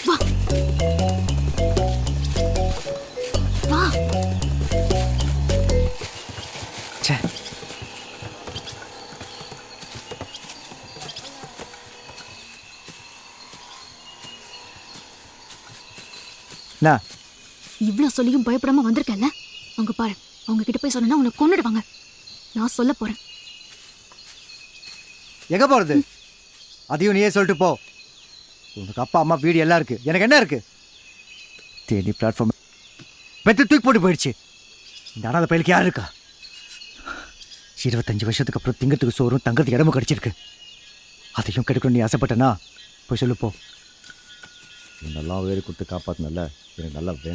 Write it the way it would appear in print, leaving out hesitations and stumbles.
வா வா. ச்சே. என்ன இவ்ளோ சொல்லியும் பயப்படாம வந்திருக்கேன்ல, அங்க பாரு. அவங்க கிட்ட போய் சொன்னா உன்னை கொன்னுடுவாங்க. நான் சொல்ல போறேன். எங்க போறது? அதையும் நீயே சொல்லிட்டு போ. உனக்கு அப்பா அம்மா வீடு எல்லாம் இருக்கு, எனக்கு என்ன இருக்கு? தேனி பிளாட்ஃபார்ம் பெத்து தூக்கி போட்டு போயிடுச்சு. இந்த அனாதை பயிலுக்கு யார் இருக்கா? 25 வருஷத்துக்கு அப்புறம் திங்கத்துக்கு சோறும் தங்கறதுக்கு இடமும் கிடைச்சிருக்கு. அதையும் கெடுக்கணும் நீ ஆசைப்பட்டனா போய் சொல்லு போ. நல்லா வேறு கொடுத்து காப்பாத்தினல எனக்கு நல்லா வேணும்.